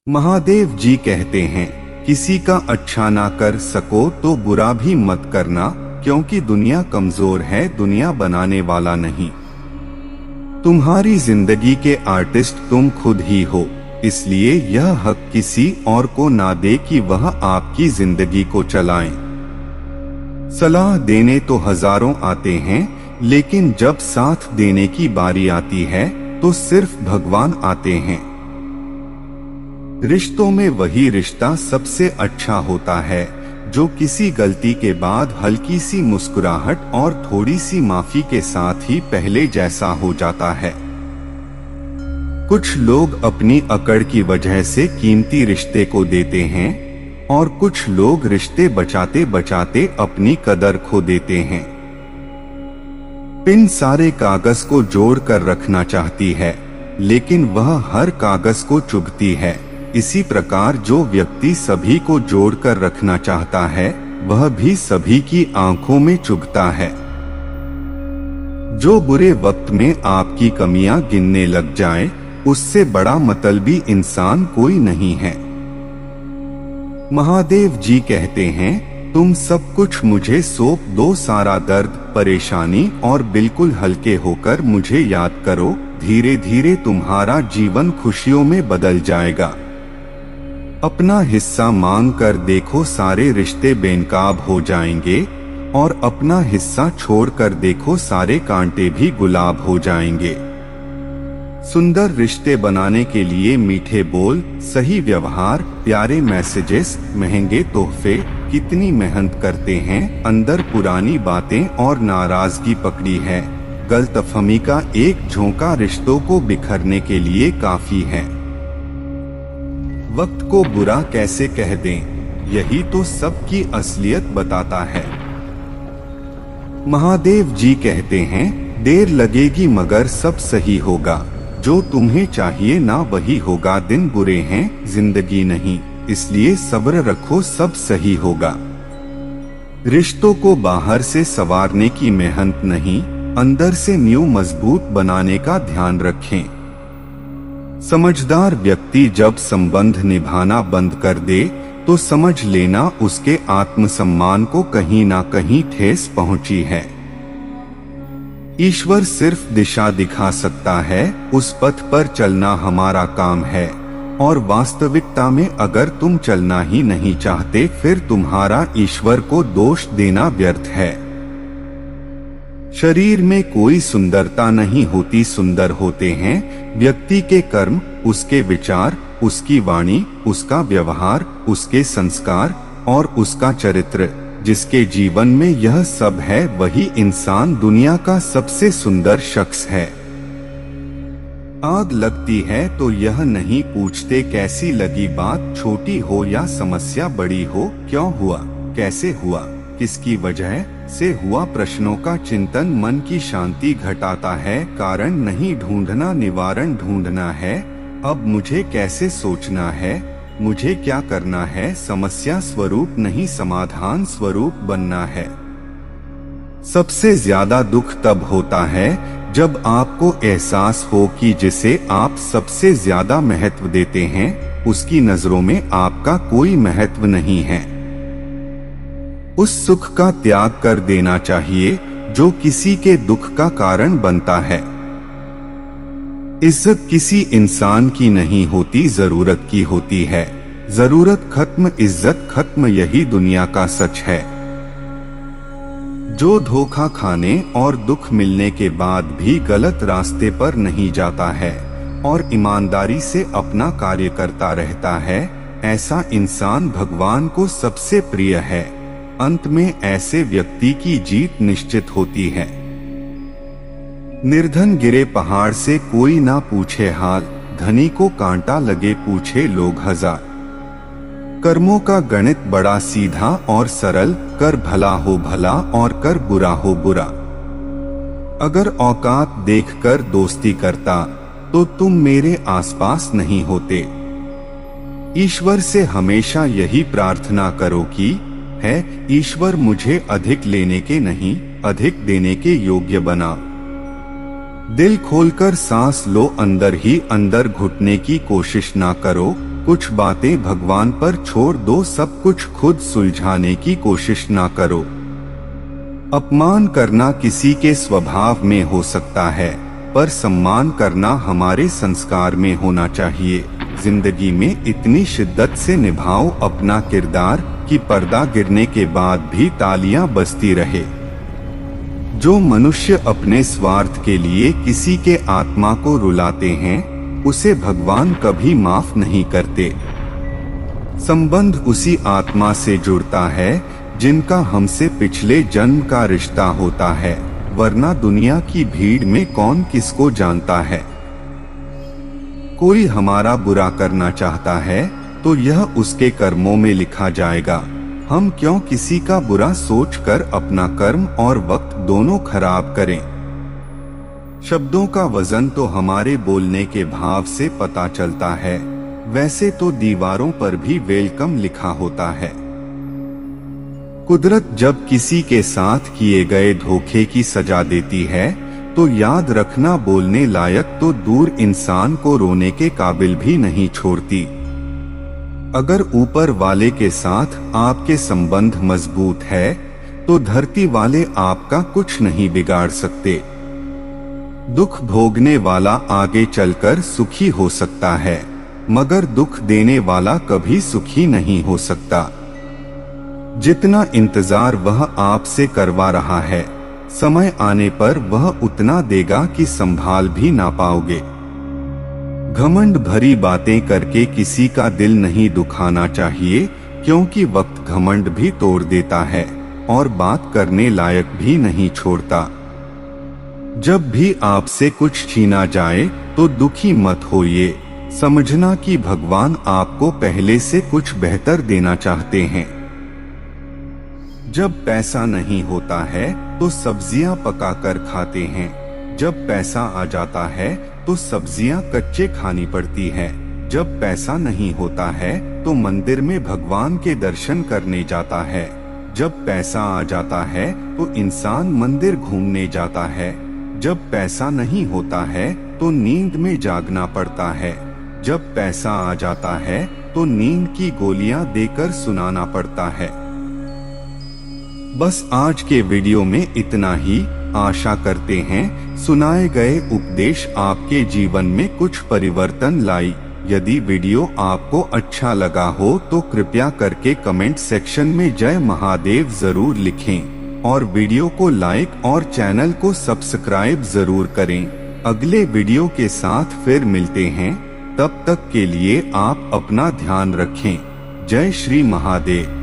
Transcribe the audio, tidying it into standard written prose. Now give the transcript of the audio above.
महादेव जी कहते हैं, किसी का अच्छा ना कर सको तो बुरा भी मत करना, क्योंकि दुनिया कमजोर है, दुनिया बनाने वाला नहीं। तुम्हारी जिंदगी के आर्टिस्ट तुम खुद ही हो, इसलिए यह हक किसी और को ना दे कि वह आपकी जिंदगी को चलाएं। सलाह देने तो हजारों आते हैं, लेकिन जब साथ देने की बारी आती है तो सिर्फ भगवान आते हैं। रिश्तों में वही रिश्ता सबसे अच्छा होता है जो किसी गलती के बाद हल्की सी मुस्कुराहट और थोड़ी सी माफी के साथ ही पहले जैसा हो जाता है। कुछ लोग अपनी अकड़ की वजह से कीमती रिश्ते को देते हैं और कुछ लोग रिश्ते बचाते बचाते अपनी कदर खो देते हैं। पिन सारे कागज को जोड़ कर रखना चाहती है, लेकिन वह हर कागज को चुभती है। इसी प्रकार जो व्यक्ति सभी को जोड़कर रखना चाहता है, वह भी सभी की आंखों में चुभता है। जो बुरे वक्त में आपकी कमियां गिनने लग जाए, उससे बड़ा मतलबी इंसान कोई नहीं है। महादेव जी कहते हैं, तुम सब कुछ मुझे सौंप दो, सारा दर्द परेशानी, और बिल्कुल हल्के होकर मुझे याद करो। धीरे धीरे तुम्हारा जीवन खुशियों में बदल जाएगा। अपना हिस्सा मांग कर देखो, सारे रिश्ते बेनकाब हो जाएंगे, और अपना हिस्सा छोड़कर देखो, सारे कांटे भी गुलाब हो जाएंगे। सुंदर रिश्ते बनाने के लिए मीठे बोल, सही व्यवहार, प्यारे मैसेजेस, महंगे तोहफे, कितनी मेहनत करते हैं। अंदर पुरानी बातें और नाराजगी पकड़ी है। गलतफहमी का एक झोंका रिश्तों को बिखरने के लिए काफी है। वक्त को बुरा कैसे कह दें, यही तो सबकी असलियत बताता है। महादेव जी कहते हैं, देर लगेगी मगर सब सही होगा। जो तुम्हें चाहिए ना वही होगा। दिन बुरे हैं, जिंदगी नहीं, इसलिए सब्र रखो, सब सही होगा। रिश्तों को बाहर से संवारने की मेहनत नहीं, अंदर से न्यू मजबूत बनाने का ध्यान रखें। समझदार व्यक्ति जब संबंध निभाना बंद कर दे तो समझ लेना उसके आत्मसम्मान को कहीं ना कहीं ठेस पहुंची है। ईश्वर सिर्फ दिशा दिखा सकता है, उस पथ पर चलना हमारा काम है। और वास्तविकता में अगर तुम चलना ही नहीं चाहते, फिर तुम्हारा ईश्वर को दोष देना व्यर्थ है। शरीर में कोई सुंदरता नहीं होती, सुंदर होते हैं व्यक्ति के कर्म, उसके विचार, उसकी वाणी, उसका व्यवहार, उसके संस्कार और उसका चरित्र। जिसके जीवन में यह सब है, वही इंसान दुनिया का सबसे सुंदर शख्स है। आग लगती है तो यह नहीं पूछते कैसी लगी, बात छोटी हो या समस्या बड़ी हो, क्यों हुआ, कैसे हुआ, किसकी वजह से हुआ। प्रश्नों का चिंतन मन की शांति घटाता है। कारण नहीं ढूंढना, निवारण ढूंढना है। अब मुझे कैसे सोचना है, मुझे क्या करना है। समस्या स्वरूप नहीं, समाधान स्वरूप बनना है। सबसे ज्यादा दुख तब होता है जब आपको एहसास हो कि जिसे आप सबसे ज्यादा महत्व देते हैं, उसकी नजरों में आपका कोई महत्व नहीं है। उस सुख का त्याग कर देना चाहिए जो किसी के दुख का कारण बनता है। इज्जत किसी इंसान की नहीं होती, जरूरत की होती है। जरूरत खत्म, इज्जत खत्म, यही दुनिया का सच है। जो धोखा खाने और दुख मिलने के बाद भी गलत रास्ते पर नहीं जाता है और ईमानदारी से अपना कार्य करता रहता है, ऐसा इंसान भगवान को सबसे प्रिय है। अंत में ऐसे व्यक्ति की जीत निश्चित होती है। निर्धन गिरे पहाड़ से कोई ना पूछे हाल, धनी को कांटा लगे पूछे लोग हजार। कर्मों का गणित बड़ा सीधा और सरल, कर भला हो भला और कर बुरा हो बुरा। अगर औकात देखकर दोस्ती करता तो तुम मेरे आसपास नहीं होते। ईश्वर से हमेशा यही प्रार्थना करो कि है ईश्वर मुझे अधिक लेने के नहीं, अधिक देने के योग्य बना। दिल खोलकर सांस लो, अंदर ही अंदर घुटने की कोशिश ना करो। कुछ बातें भगवान पर छोड़ दो, सब कुछ खुद सुलझाने की कोशिश ना करो। अपमान करना किसी के स्वभाव में हो सकता है, पर सम्मान करना हमारे संस्कार में होना चाहिए। जिंदगी में इतनी शिद्दत से निभाओ अपना किरदार कि पर्दा गिरने के बाद भी तालियां बजती रहे। जो मनुष्य अपने स्वार्थ के लिए किसी के आत्मा को रुलाते हैं, उसे भगवान कभी माफ नहीं करते। संबंध उसी आत्मा से जुड़ता है जिनका हमसे पिछले जन्म का रिश्ता होता है, वरना दुनिया की भीड़ में कौन किसको जानता है। कोई हमारा बुरा करना चाहता है तो यह उसके कर्मों में लिखा जाएगा। हम क्यों किसी का बुरा सोचकर अपना कर्म और वक्त दोनों खराब करें। शब्दों का वजन तो हमारे बोलने के भाव से पता चलता है। वैसे तो दीवारों पर भी वेलकम लिखा होता है। कुदरत जब किसी के साथ किए गए धोखे की सजा देती है तो याद रखना, बोलने लायक तो दूर, इंसान को रोने के काबिल भी नहीं छोड़ती। अगर ऊपर वाले के साथ आपके संबंध मजबूत है तो धरती वाले आपका कुछ नहीं बिगाड़ सकते। दुख भोगने वाला आगे चलकर सुखी हो सकता है, मगर दुख देने वाला कभी सुखी नहीं हो सकता। जितना इंतजार वह आपसे करवा रहा है, समय आने पर वह उतना देगा कि संभाल भी ना पाओगे। घमंड भरी बातें करके किसी का दिल नहीं दुखाना चाहिए, क्योंकि वक्त घमंड भी तोड़ देता है और बात करने लायक भी नहीं छोड़ता। जब भी आपसे कुछ छीना जाए तो दुखी मत होइए, समझना कि भगवान आपको पहले से कुछ बेहतर देना चाहते हैं। जब पैसा नहीं होता है तो सब्जियां पकाकर खाते हैं, जब पैसा आ जाता है तो सब्जियां कच्चे खानी पड़ती है। जब पैसा नहीं होता है तो मंदिर में भगवान के दर्शन करने जाता है, जब पैसा आ जाता है तो इंसान मंदिर घूमने जाता है। जब पैसा नहीं होता है तो नींद में जागना पड़ता है, जब पैसा आ जाता है तो नींद की गोलियां देकर सुनाना पड़ता है। बस आज के वीडियो में इतना ही। आशा करते हैं सुनाए गए उपदेश आपके जीवन में कुछ परिवर्तन लाई। यदि वीडियो आपको अच्छा लगा हो तो कृपया करके कमेंट सेक्शन में जय महादेव जरूर लिखें और वीडियो को लाइक और चैनल को सब्सक्राइब जरूर करें। अगले वीडियो के साथ फिर मिलते हैं, तब तक के लिए आप अपना ध्यान रखें। जय श्री महादेव।